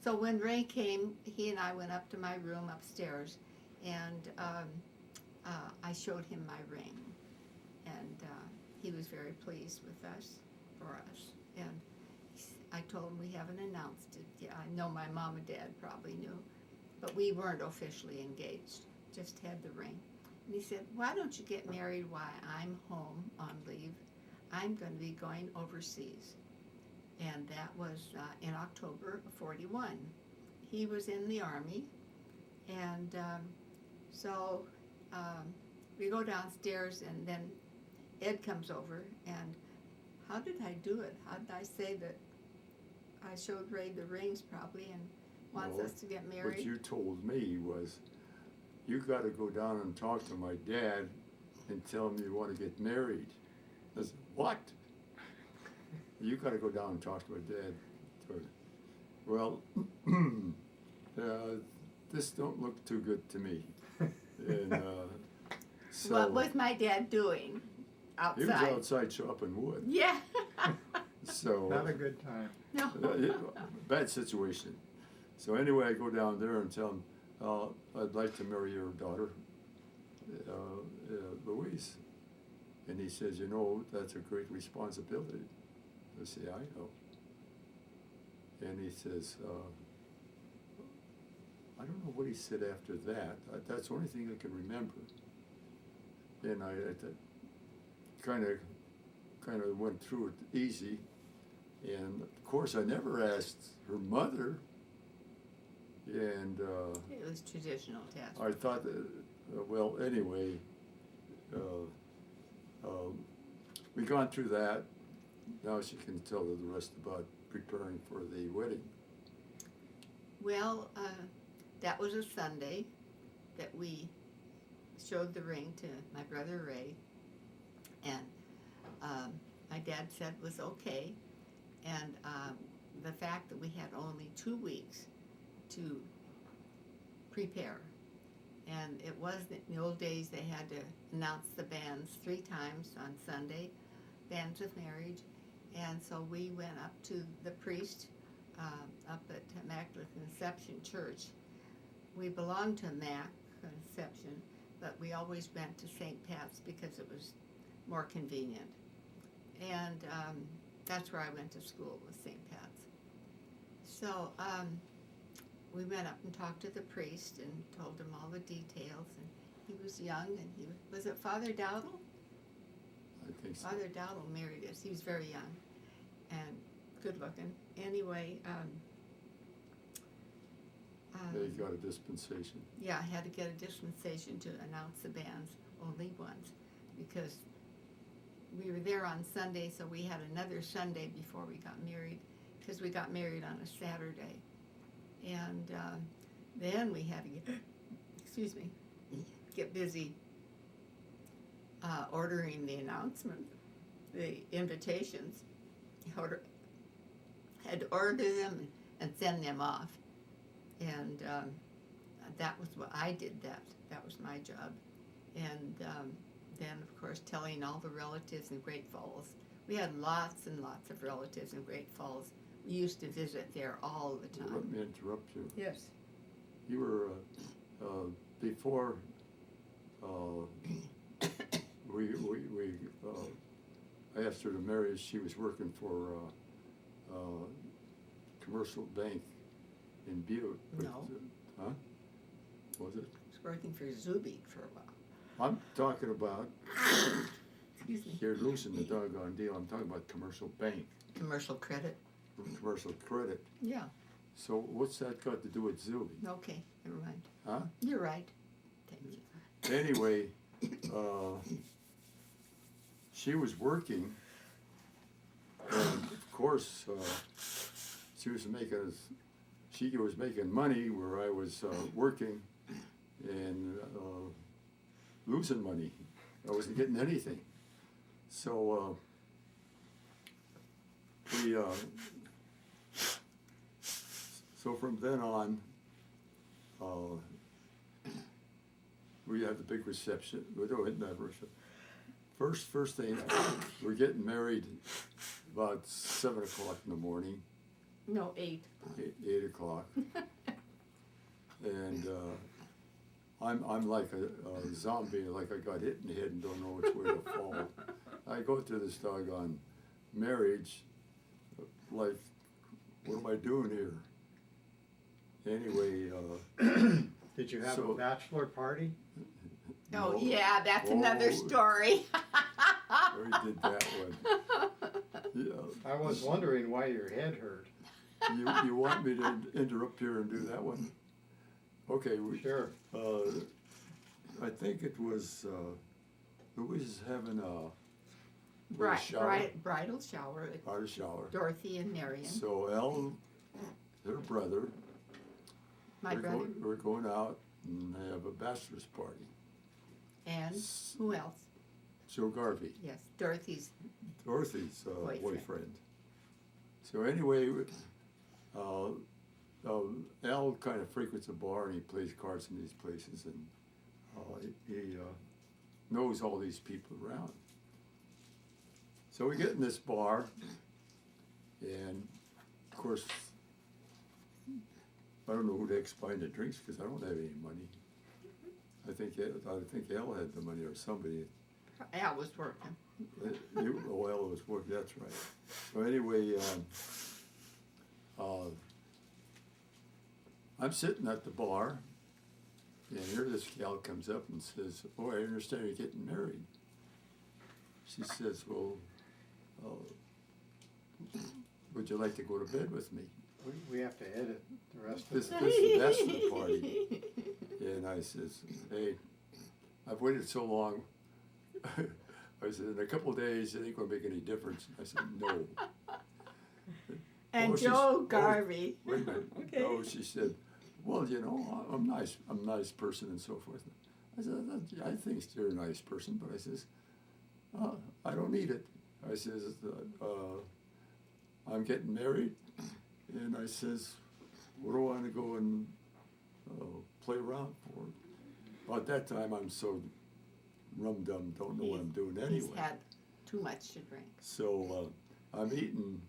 so when Ray came, he and I went up to my room upstairs, and I showed him my ring, and he was very pleased with us, for us. And I told him we haven't announced it. Yeah, I know my mom and dad probably knew, but we weren't officially engaged, just had the ring. And he said, why don't you get married while I'm home on leave? I'm going to be going overseas. And that was in October of 41. He was in the Army, and so we go downstairs, and then Ed comes over, and how did I do it? How did I say that I showed Ray the rings probably and wants us to get married? What you told me was, you got to go down and talk to my dad and tell him you want to get married. I said, what? You got to go down and talk to my dad. Well, this don't look too good to me. And so What was my dad doing outside? he was outside chopping wood. Yeah. So Not a good time. No. bad situation. So anyway, I go down there and tell him, I'd like to marry your daughter, Louise. And he says, you know, that's a great responsibility. I say, I know. And he says, I don't know what he said after that. That's the only thing I can remember. And I kind of went through it easy. And of course, I never asked her mother. And It was traditional test. I thought, well, anyway, we gone through that. Now she can tell her the rest about preparing for the wedding. Well, that was a Sunday that we showed the ring to my brother Ray, and my dad said it was okay, and the fact that we had only 2 weeks to prepare, and it was in the old days they had to announce the bands 3 times on Sunday, bands of marriage, and so we went up to the priest up at Immaculate Conception Church. We belonged to Mac Conception, but we always went to St. Pat's because it was more convenient. And that's where I went to school, was St. Pat's. So we went up and talked to the priest and told him all the details. And he was young, and was it Father Dowdle? I think so. Father Dowdle married us. He was very young and good looking. Anyway, They got a dispensation. yeah, I had to get a dispensation to announce the bands only once because we were there on Sunday, so we had another Sunday before we got married because we got married on a Saturday. And then we had to get busy ordering the announcement, the invitations. Had to order them and send them off. And that was what I did. That was my job. And then, of course, telling all the relatives in Great Falls. We had lots and lots of relatives in Great Falls. We used to visit there all the time. Let me interrupt you. Yes. You were, before I asked her to marry us, she was working for commercial bank in Butte. No. Huh? Was it? I was working for Zubik for a while. I'm talking about, Excuse me. you're losing the doggone deal, I'm talking about commercial bank, Commercial credit. commercial credit. Yeah. So what's that got to do with Zuby? Okay. Never mind. Huh? You're right. Thank you. Anyway, she was working, and of course, she was making money where I was working and losing money. I wasn't getting anything. So so from then on, we had the big reception. We don't have reception. First thing, we're getting married about 7 o'clock in the morning. No, 8. 8 o'clock. And I'm like a zombie, like I got hit in the head and don't know which way to fall. I go to this doggone marriage, like, what am I doing here? Anyway, Did you have So- a bachelor party? Oh, no. yeah, that's another Oh, story. We did that one. Yeah. I was wondering why your head hurt. You want me to interrupt here and do that one? Okay, Sure. I think it was, Louise is having a little Right, shower, bridal shower with bridal shower. Dorothy and Marion, So Elle, her brother, my we're brother, we're going out and have a bachelor's party. and who else? Joe Garvey, Yes, Dorothy's, Dorothy's Boyfriend. boyfriend. So anyway, Al kind of frequents a bar and he plays cards in these places, and he knows all these people around. So we get in this bar, and of course, I don't know who takes buying the drinks because I don't have any money. I think Al had the money or somebody. Al was working. Al was working. That's right. So anyway. I'm sitting at the bar, and here this gal comes up and says, "Oh, I understand you're getting married." She says, "Well, would you like to go to bed with me?" We have to edit the rest of This it. is the bachelor party. And I says, "Hey, I've waited so long." I said, "In a couple of days, it ain't gonna make any difference." I said, "No." And Oh, she's- Joe oh, Garvey. Wait a minute. Okay. No, she said, "Well, you know, I'm nice. I'm a nice person and so forth." I said, "I think you're a nice person," but I says, "I don't need it." I says, "I'm getting married," and I says, "What do I want to go and play around for?" Well, at that time, I'm so rum-dum, don't know what I'm doing anyway. He's had too much to drink. So I'm eating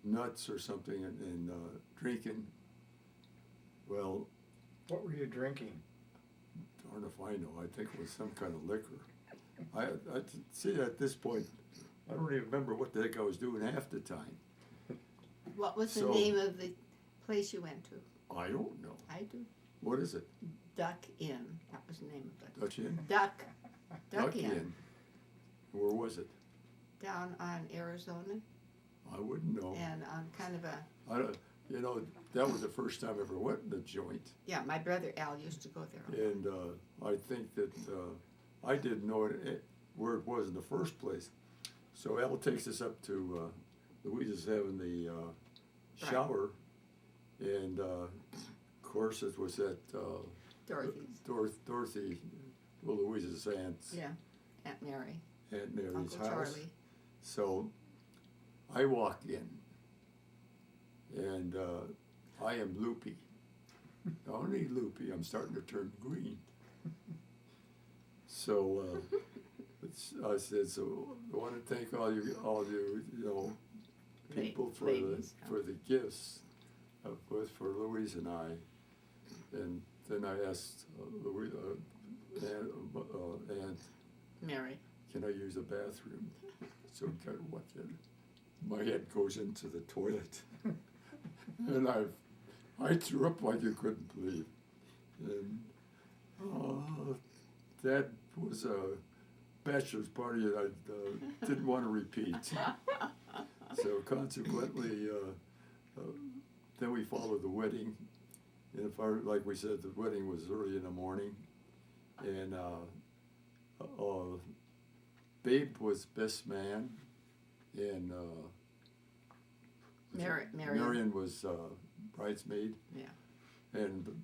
nuts or something and drinking. Well, What were you drinking? darn if I know. I think it was some kind of liquor. I see, at this point, I don't even remember what the heck I was doing half the time. What was the So- name of the place you went to? I don't know. I do. What is it? Duck Inn. That was the name of it. Dutch Inn? Duck Inn. Where was it? Down on Arizona I wouldn't know. and on kind of a, I don't, you know, that was the first time I ever went in a joint. yeah, my brother Al used to go there. And I think that I didn't know where it was in the first place. So Al takes us up to Louise is having the Right. shower, and of course it was at Dorothy's. Dorothy, well, Louise's aunt's, Yeah, Aunt Mary, Aunt Mary's Uncle house. Charlie. So I walk in, and I am loopy. Only loopy. I'm starting to turn green. So I said, "So I want to thank all you people for Ladies, the gifts for Louise and I." And then I asked Louise, Aunt, Mary. "Can I use the bathroom?" So what then? My head goes into the toilet, and I threw up like you couldn't believe, and that was a bachelor's party that I didn't want to repeat. So consequently, then we followed the wedding, and like we said, the wedding was early in the morning, and Babe was best man, and Marion was bridesmaid. Yeah. And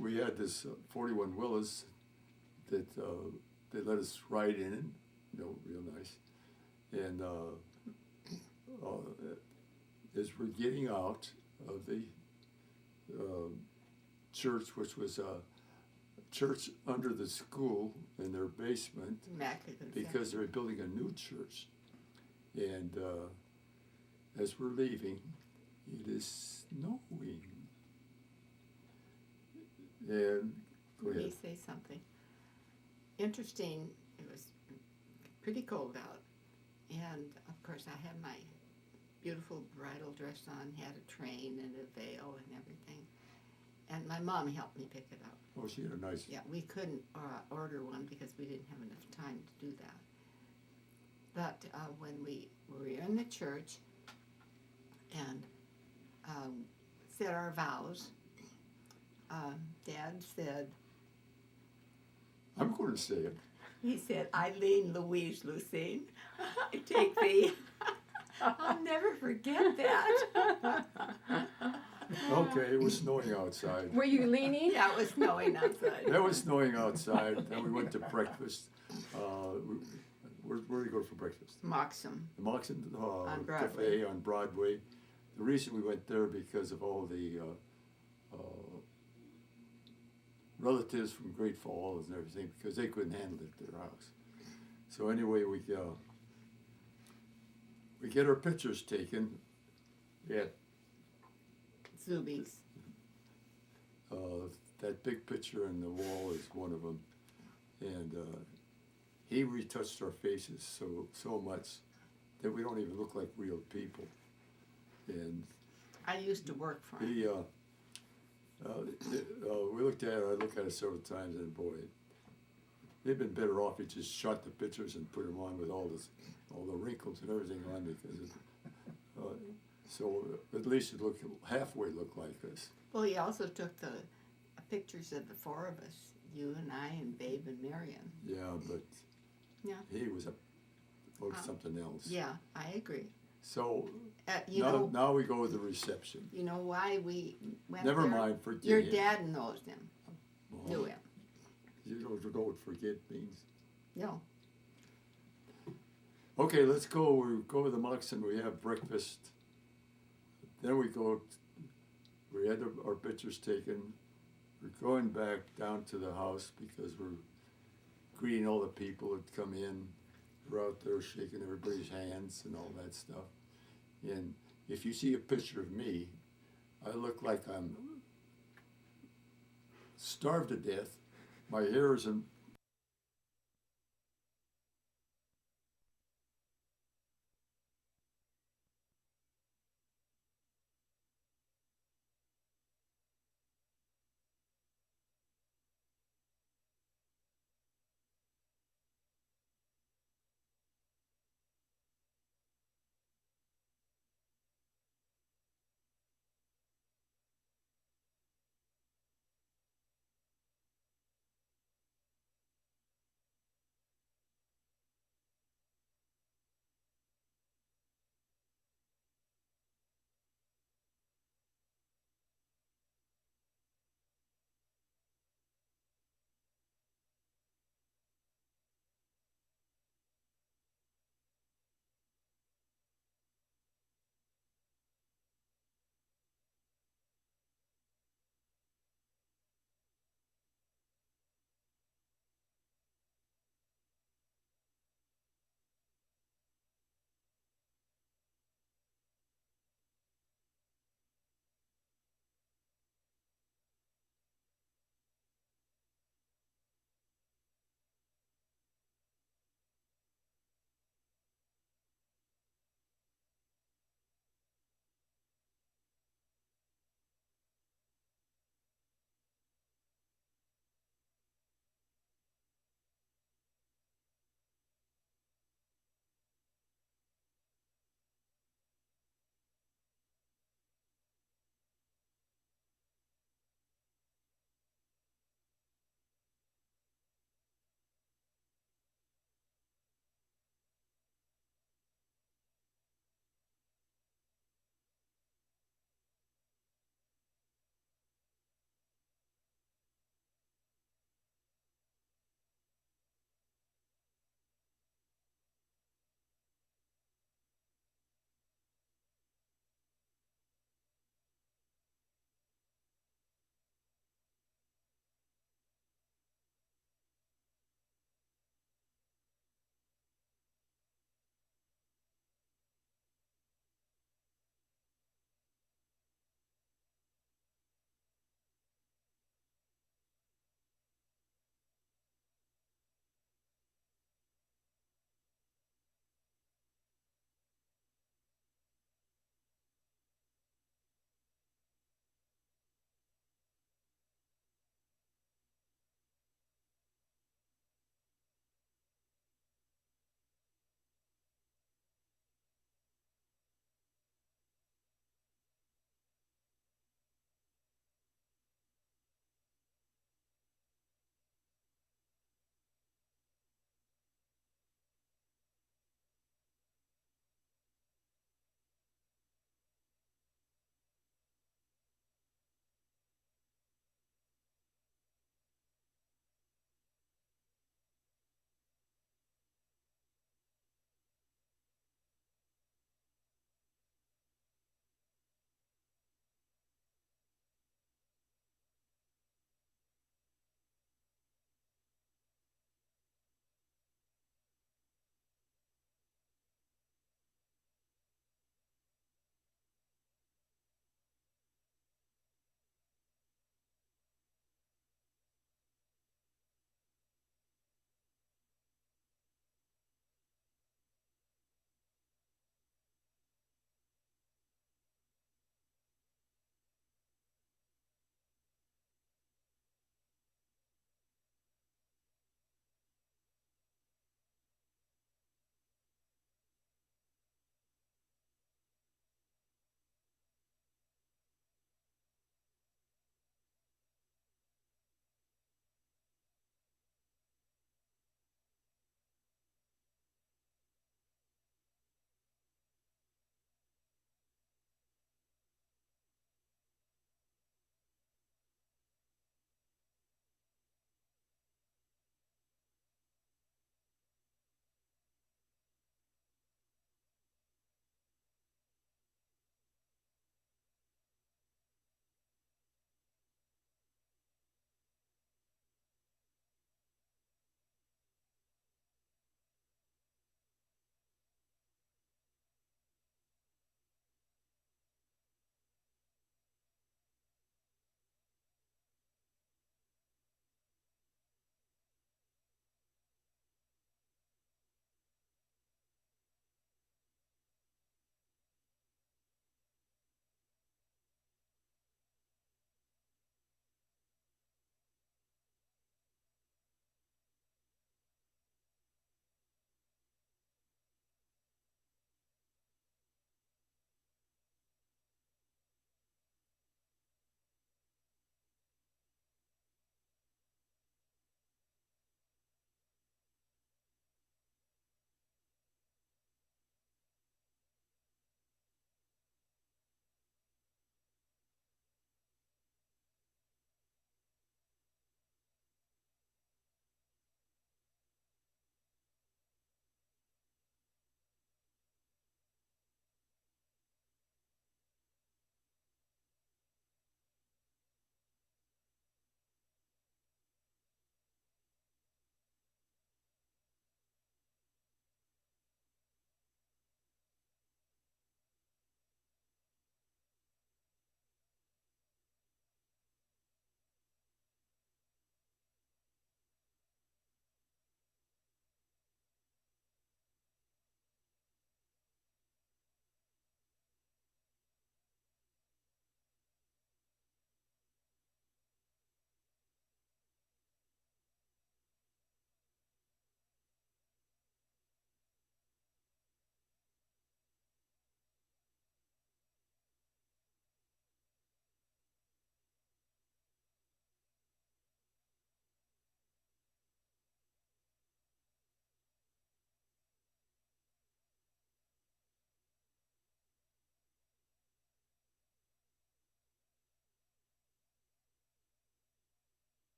we had this 41 Willis that they let us ride in, real nice. And as we're getting out of the church, which was a church under the school in their basement, Immaculate because they're building a new church. And as we're leaving, it is snowing. And go Let me ahead. say something. Interesting, it was pretty cold out. And of course I had my beautiful bridal dress on, had a train and a veil and everything. And my mom helped me pick it up. Oh, she had a nice. Yeah, we couldn't order one because we didn't have enough time to do that. But when we were in the church and said our vows, Dad said, I'm going to say it. he said, Eileen, Louise, Lucine, I take thee. I'll never forget that. Okay, it was snowing outside. Were you leaning? Yeah, it was snowing outside. It was snowing outside, and we went to breakfast. Where did we go for breakfast? Moxham. The Moxon On Broadway. Cafe on Broadway. The reason we went there because of all the relatives from Great Falls and everything, because they couldn't handle it at their house. So anyway, we get our pictures taken at Zuby's. that big picture on the wall is one of them, and he retouched our faces so much that we don't even look like real people. And I used to work for him. he, we looked at it. I looked at it several times, and boy, they'd been better off if he just shot the pictures and put them on with all the wrinkles and everything on, because so at least it looked halfway looked like this. Well, he also took the pictures of the four of us, you and I and Babe and Marion. Yeah, but Yeah. he was something else. Yeah, I agree. So You now, know, now we go to the reception. you know why we went Never there? mind, forget Your him. dad knows him, Well, knew him. You don't know what forget means. No, Okay, let's go. We go to the Moxon. We have breakfast. Then we had our pictures taken. We're going back down to the house because we're greeting all the people that come in. We're out there shaking everybody's hands and all that stuff. And if you see a picture of me, I look like I'm starved to death. My hair is